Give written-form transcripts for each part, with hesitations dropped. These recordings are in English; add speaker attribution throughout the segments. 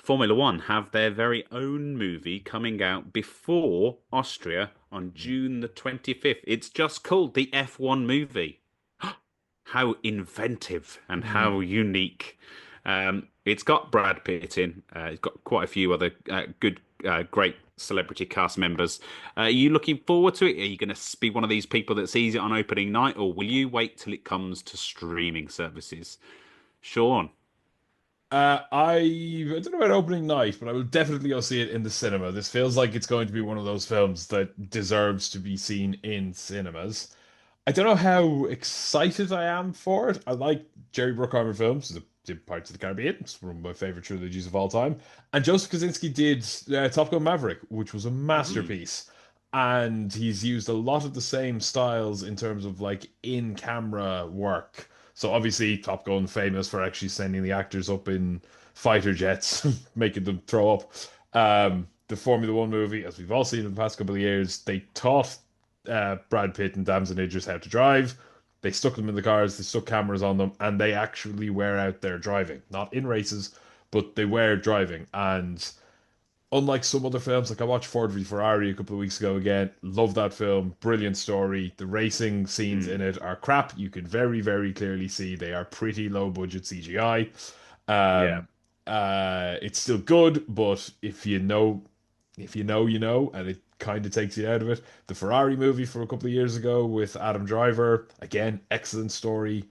Speaker 1: Formula One have their very own movie coming out before Austria on June the 25th. It's just called the F1 movie. How inventive and how
Speaker 2: Mm.
Speaker 1: unique. It's got Brad Pitt in. It's got quite a few other great celebrity cast members. Are you looking forward to it? Are you going to be one of these people that sees it on opening night, or will you wait till it comes to streaming services? Sean.
Speaker 2: I don't know about opening night, but I will definitely go see it in the cinema. This feels like it's going to be one of those films that deserves to be seen in cinemas. I don't know how excited I am for it. I like Jerry Bruckheimer films, the Pirates of the Caribbean. It's one of my favorite trilogies of all time. And Joseph Kosinski did Top Gun Maverick, which was a
Speaker 1: Mm.
Speaker 2: masterpiece. And he's used a lot of the same styles in terms of like in-camera work. So obviously Top Gun famous for actually sending the actors up in fighter jets, making them throw up. The Formula One movie, as we've all seen in the past couple of years, they taught Brad Pitt and Damson Idris how to drive. They stuck them in the cars, they stuck cameras on them, and they actually were out there driving. Not in races, but they were driving. And unlike some other films, like I watched Ford v Ferrari a couple of weeks ago again, love that film, brilliant story. The racing scenes in
Speaker 1: Mm.
Speaker 2: it are crap. You can very, very clearly see they are pretty low budget CGI.
Speaker 1: Yeah.
Speaker 2: Um, it's still good, but if you know, you know, and it kind of takes you out of it. The Ferrari movie from a couple of years ago with Adam Driver, again, excellent story,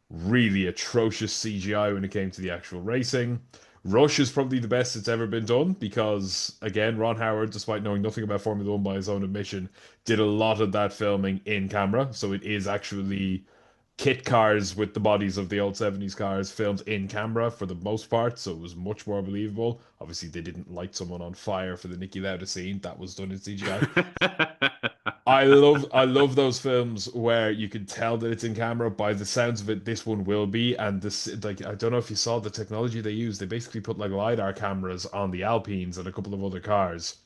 Speaker 2: really atrocious CGI when it came to the actual racing. Rush is probably the best it's ever been done because, again, Ron Howard, despite knowing nothing about Formula One by his own admission, did a lot of that filming in camera. So it is actually kit cars with the bodies of the old 70s cars filmed in camera for the most part, so it was much more believable. Obviously, they didn't light someone on fire for the Niki Lauda scene. That was done in CGI. I love those films where you can tell that it's in camera. By the sounds of it, this one will be. And this, like, I don't know if you saw the technology they use. They basically put like LiDAR cameras on the Alpines and a couple of other cars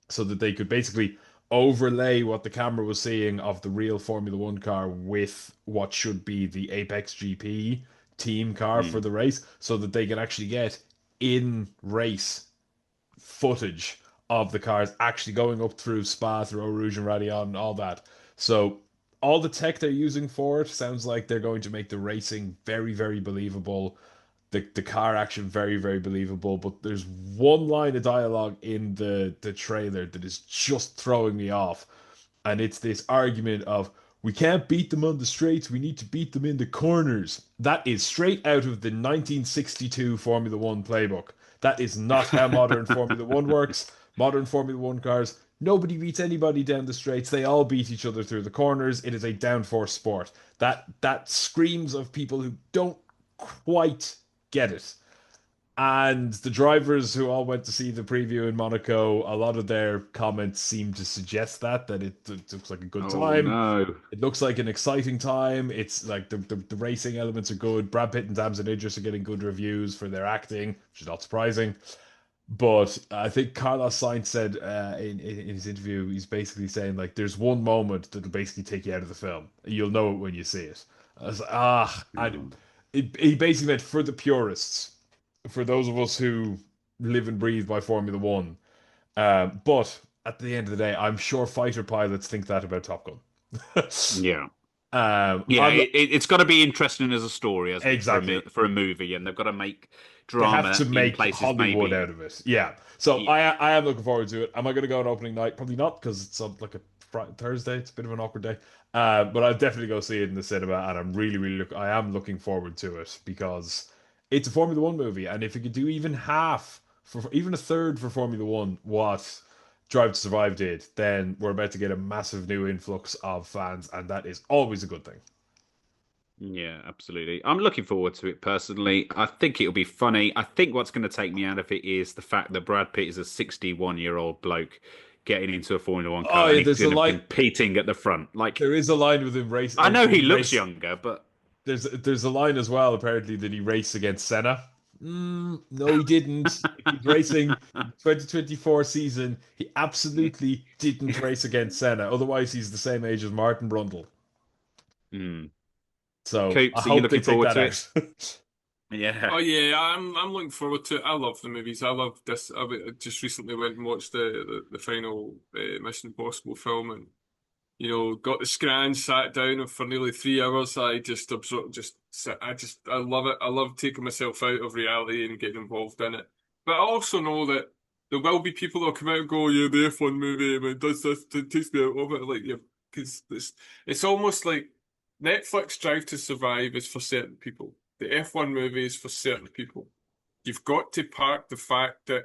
Speaker 2: so that they could basically overlay what the camera was seeing of the real Formula One car with what should be the Apex GP team car for
Speaker 1: Mm.
Speaker 2: the race, so that they can actually get in race footage of the cars actually going up through Spa, through Eau Rouge and Raidillon and all that. So all the tech they're using for it sounds like they're going to make the racing very, very believable. The car action very, very believable. But there's one line of dialogue in the trailer that is just throwing me off. And it's this argument of we can't beat them on the straights, we need to beat them in the corners. That is straight out of the 1962 Formula One playbook. That is not how modern Formula One works. Modern Formula One cars, nobody beats anybody down the straights. They all beat each other through the corners. It is a downforce sport. That screams of people who don't quite get it. And the drivers who all went to see the preview in Monaco, a lot of their comments seem to suggest that it looks like a good
Speaker 1: Oh
Speaker 2: time.
Speaker 1: no.
Speaker 2: It looks like an exciting time. It's like the racing elements are good. Brad Pitt and Damson Idris are getting good reviews for their acting, which is not surprising. But I think Carlos Sainz said in his interview, he's basically saying like, "There's one moment that'll basically take you out of the film. You'll know it when you see it." I was like,
Speaker 1: Oh.
Speaker 2: he basically meant for the purists, for those of us who live and breathe by Formula One. But at the end of the day, I'm sure fighter pilots think that about Top Gun.
Speaker 1: Yeah. Yeah,
Speaker 2: I'm
Speaker 1: it's got to be interesting as a story, hasn't it,
Speaker 2: exactly.
Speaker 1: for a movie, and they've got to make
Speaker 2: They have
Speaker 1: drama
Speaker 2: to
Speaker 1: in
Speaker 2: make
Speaker 1: places
Speaker 2: Hollywood
Speaker 1: maybe.
Speaker 2: out of it. Yeah. So
Speaker 1: Yeah.
Speaker 2: I am looking forward to it. Am I going to go on opening night? Probably not because it's on like a Thursday. It's a bit of an awkward day. But I'll definitely go see it in the cinema, and I'm really, really I am looking forward to it because it's a Formula One movie, and if you could do even half for even a third for Formula One, what Drive to Survive did, then we're about to get a massive new influx of fans, and that is always a good thing.
Speaker 1: Yeah, absolutely. I'm looking forward to it personally. I think it'll be funny. I think what's going to take me out of it is the fact that Brad Pitt is a 61-year-old bloke getting into a Formula One
Speaker 2: Oh
Speaker 1: car and
Speaker 2: yeah,
Speaker 1: he's going to be competing at the front. Like,
Speaker 2: there is a line with him race.
Speaker 1: I know
Speaker 2: Did
Speaker 1: he
Speaker 2: he
Speaker 1: looks
Speaker 2: race?
Speaker 1: younger, but
Speaker 2: There's a line as well, apparently, that he raced against Senna. No, he didn't. If he's racing 2024 season, he absolutely didn't race against Senna. Otherwise, he's the same age as Martin Brundle.
Speaker 1: mm.
Speaker 2: So I
Speaker 1: Coops, are you
Speaker 2: hope they
Speaker 1: looking
Speaker 2: take
Speaker 1: forward
Speaker 2: that
Speaker 1: to it?
Speaker 2: out.
Speaker 1: Yeah.
Speaker 3: Oh yeah, I'm looking forward to it. I love the movies. I love this. Just recently went and watched the final Mission Impossible film, and got the scran, sat down for nearly 3 hours. I just absorb, just sit, I love it. I love taking myself out of reality and getting involved in it. But I also know that there will be people that'll come out and go, "Yeah, the F1 movie, man, does this, it takes me out of it." Like, yeah, because it's almost like Netflix Drive to Survive is for certain people. The F1 movie is for certain people. You've got to park the fact that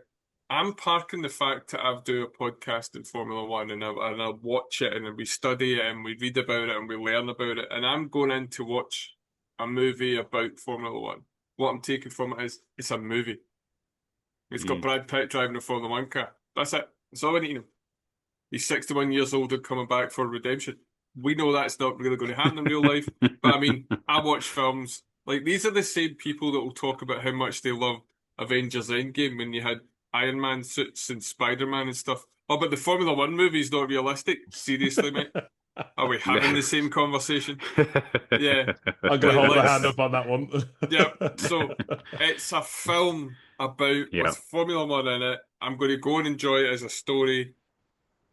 Speaker 3: I'm parking the fact that I do a podcast in Formula One, and I watch it and we study it and we read about it and we learn about it, and I'm going in to watch a movie about Formula One. What I'm taking from it is it's a movie. It's got
Speaker 1: Mm.
Speaker 3: Brad Pitt driving a Formula One car. That's it. That's all I need to know. He's 61 years old and coming back for redemption. We know that's not really going to happen in real life, but I mean, I watch films. Like, these are the same people that will talk about how much they love Avengers Endgame when you had Iron Man suits and Spider-Man and stuff. Oh, but the Formula One movie's not realistic. Seriously, mate. Are we having the same conversation? Yeah.
Speaker 2: I'm gonna
Speaker 3: Like,
Speaker 2: hold my hand
Speaker 3: let's.
Speaker 2: up on that one.
Speaker 3: Yeah. So, it's a film about with
Speaker 1: Yeah.
Speaker 3: Formula One in it. I'm going to go and enjoy it as a story.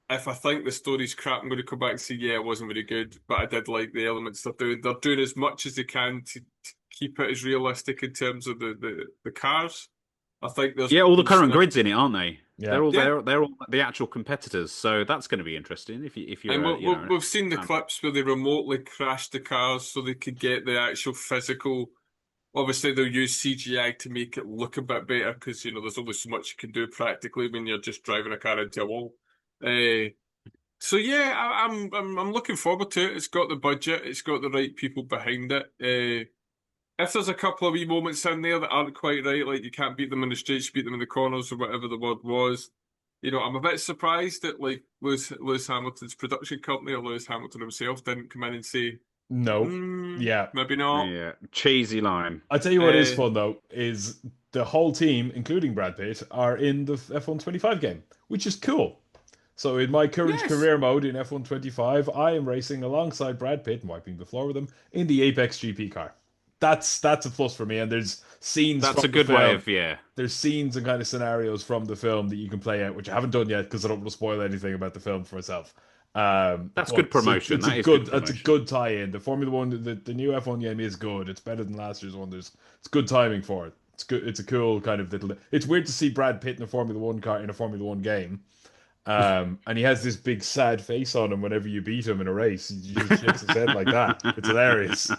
Speaker 3: If I think the story's crap, I'm going to come back and say, yeah, it wasn't very good, but I did like the elements they're doing. They're doing as much as they can to keep it as realistic in terms of the cars. I think there's
Speaker 1: Yeah, all the
Speaker 3: been
Speaker 1: current
Speaker 3: snip.
Speaker 1: grids in it, aren't they?
Speaker 2: Yeah.
Speaker 3: Yeah,
Speaker 1: They're all the actual competitors, so that's going to be interesting if
Speaker 3: and
Speaker 1: you're a,
Speaker 3: we've seen the
Speaker 1: fan.
Speaker 3: clips where they remotely crashed the cars so they could get the actual physical. Obviously, they'll use CGI to make it look a bit better because there's only so much you can do practically when you're just driving a car into a wall. Uh, So yeah, I'm looking forward to it. It's got the budget, it's got the right people behind it. If there's a couple of wee moments in there that aren't quite right, like you can't beat them in the straights, you beat them in the corners, or whatever the word was, I'm a bit surprised that like Lewis Hamilton's production company or Lewis Hamilton himself didn't come in and say,
Speaker 2: No. Yeah.
Speaker 3: maybe not.
Speaker 1: Yeah, cheesy line.
Speaker 2: I tell you what is
Speaker 3: Uh,
Speaker 2: fun though is the whole team, including Brad Pitt, are in the F1 25 game, which is cool. So in my current
Speaker 3: yes,
Speaker 2: career mode in F1 25, I am racing alongside Brad Pitt and wiping the floor with him in the Apex GP car. That's a plus for me. And there's scenes
Speaker 1: That's
Speaker 2: from
Speaker 1: a
Speaker 2: the
Speaker 1: good way
Speaker 2: film.
Speaker 1: of, yeah.
Speaker 2: There's scenes and kind of scenarios from the film that you can play out, which I haven't done yet because I don't want to spoil anything about the film for myself.
Speaker 1: That's
Speaker 2: But
Speaker 1: good promotion. That is good
Speaker 2: it's a
Speaker 1: promotion.
Speaker 2: good tie-in. The Formula One, the new F1 game is good. It's better than last year's one. It's good timing for it. It's good. It's a cool kind of little. It's weird to see Brad Pitt in a Formula One car in a Formula One game. And he has this big sad face on him whenever you beat him in a race. He just shakes his head like that. It's hilarious.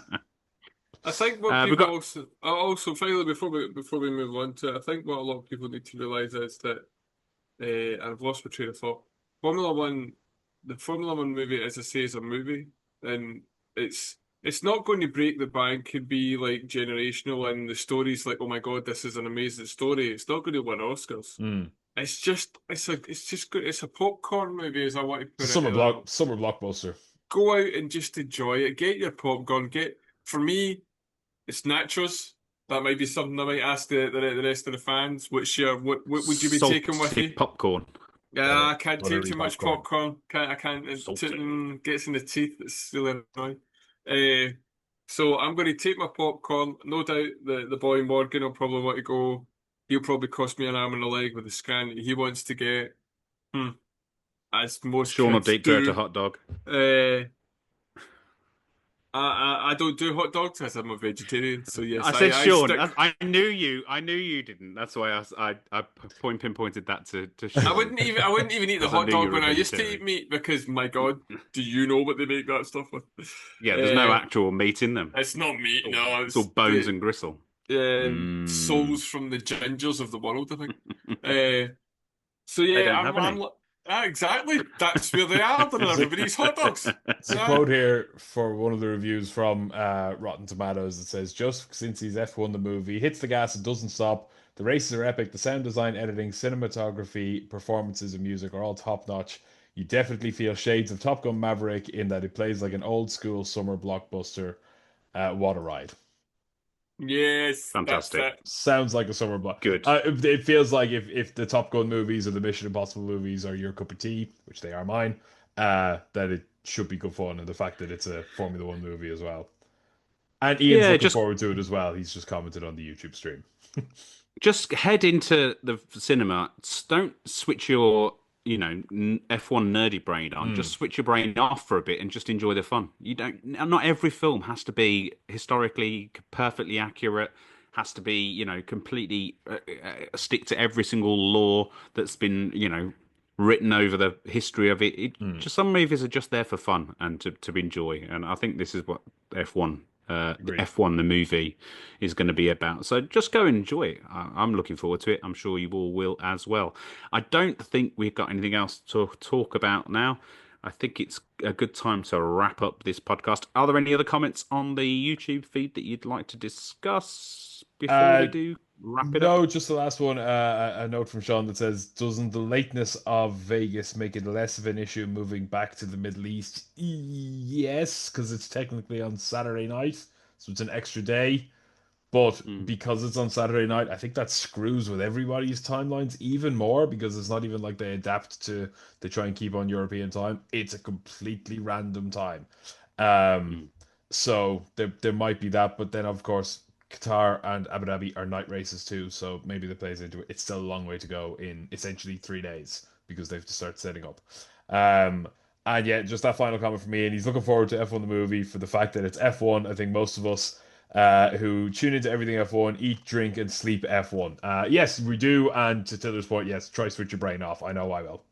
Speaker 3: I think what
Speaker 1: We've
Speaker 3: people
Speaker 1: got
Speaker 3: also finally before we move on to it, I think what a lot of people need to realise is that I've lost my train of thought. Formula One, the Formula One movie, as I say, is a movie, and it's not going to break the bank and be like generational. And the story's like, oh my god, this is an amazing story. It's not going to win Oscars.
Speaker 2: Mm.
Speaker 3: It's just good. It's a popcorn movie, as I want to
Speaker 2: It's
Speaker 3: put
Speaker 2: a
Speaker 3: it.
Speaker 2: summer blockbuster.
Speaker 3: Go out and just enjoy it. Get your popcorn. For me, it's nachos. That might be something I might ask the rest of the fans. What would you be taking with
Speaker 1: salty
Speaker 3: you?
Speaker 1: popcorn.
Speaker 3: Yeah, I can't take
Speaker 2: Buttery
Speaker 3: too much
Speaker 2: popcorn.
Speaker 3: popcorn. I can't.
Speaker 1: Salty.
Speaker 3: Gets in the teeth. It's really annoying. Uh, so I'm going to take my popcorn. No doubt the boy Morgan will probably want to go. He'll probably cost me an arm and a leg with the scan he wants to get. Hmm, as most
Speaker 1: Sean will
Speaker 3: kids
Speaker 1: deep throat a
Speaker 3: do.
Speaker 1: hot dog.
Speaker 3: Uh, I don't do hot dogs as I'm a vegetarian. So yes,
Speaker 1: I
Speaker 3: I
Speaker 1: said
Speaker 3: I
Speaker 1: Sean.
Speaker 3: stick.
Speaker 1: I knew you. I knew you didn't. That's why I pinpointed that to
Speaker 3: I
Speaker 1: Sean
Speaker 3: wouldn't even I wouldn't even eat the
Speaker 1: because I
Speaker 3: hot
Speaker 1: knew you
Speaker 3: dog
Speaker 1: were a
Speaker 3: when I used to
Speaker 1: vegetarian.
Speaker 3: eat meat because my God, do you know what they make that stuff with?
Speaker 1: Yeah, there's no
Speaker 3: Uh,
Speaker 1: actual meat in them.
Speaker 3: it's not meat, no,
Speaker 1: It's all
Speaker 3: it's
Speaker 1: bones
Speaker 3: the
Speaker 1: and gristle.
Speaker 3: souls
Speaker 1: Mm.
Speaker 3: from the gingers of the world, I think. Uh, so
Speaker 1: They
Speaker 3: yeah,
Speaker 1: don't have any.
Speaker 3: exactly. That's where they are. They're in
Speaker 2: There's a,
Speaker 3: everybody's hot dogs.
Speaker 2: there's a
Speaker 3: Aye.
Speaker 2: quote here for one of the reviews from Rotten Tomatoes that says, "Just since he's F1 the movie, he hits the gas and doesn't stop. The races are epic. The sound design, editing, cinematography, performances, and music are all top notch. You definitely feel shades of Top Gun Maverick in that it plays like an old school summer blockbuster. What a ride!"
Speaker 3: Yes, that's
Speaker 1: Fantastic.
Speaker 3: it.
Speaker 2: Sounds like a summer block.
Speaker 1: Good.
Speaker 2: It feels like if the Top Gun movies or the Mission Impossible movies are your cup of tea, which they are mine, that it should be good fun, and the fact that it's a Formula One movie as well. And Ian's
Speaker 1: Yeah,
Speaker 2: looking
Speaker 1: just
Speaker 2: forward to it as well. He's just commented on the YouTube stream.
Speaker 1: just head into the cinema. Don't switch your, F1 nerdy brain on.
Speaker 2: Mm,
Speaker 1: Just switch your brain off for a bit and just enjoy the fun. You don't, not every film has to be historically perfectly accurate, has to be, completely stick to every single law that's been, written over the history of it.
Speaker 2: mm,
Speaker 1: Just some movies are just there for fun and to enjoy. And I think this is what F1
Speaker 2: agreed.
Speaker 1: F1 the movie is going to be about. So just go and enjoy it. I'm looking forward to it. I'm sure you all will as well. I don't think we've got anything else to talk about now. I think it's a good time to wrap up this podcast. Are there any other comments on the YouTube feed that you'd like to discuss before
Speaker 2: Uh,
Speaker 1: we do wrap it up?
Speaker 2: no, just the last one. A note from Sean that says, "Doesn't the lateness of Vegas make it less of an issue moving back to the Middle East?" Yes, because it's technically on Saturday night, so it's an extra day. But
Speaker 1: Mm,
Speaker 2: because it's on Saturday night, I think that screws with everybody's timelines even more because it's not even like they adapt to they try and keep on European time. It's a completely random time. Um,
Speaker 1: mm.
Speaker 2: so there might be that, but then of course Qatar and Abu Dhabi are night races too, so maybe that plays into it. It's still a long way to go in essentially 3 days because they have to start setting up. Um, and yeah, just that final comment from me, and he's looking forward to F1 the movie for the fact that it's F1. I think most of us who tune into everything F1 eat, drink, and sleep F1. Yes, we do. And to Tiller's point, yes, try switch your brain off. I know I will.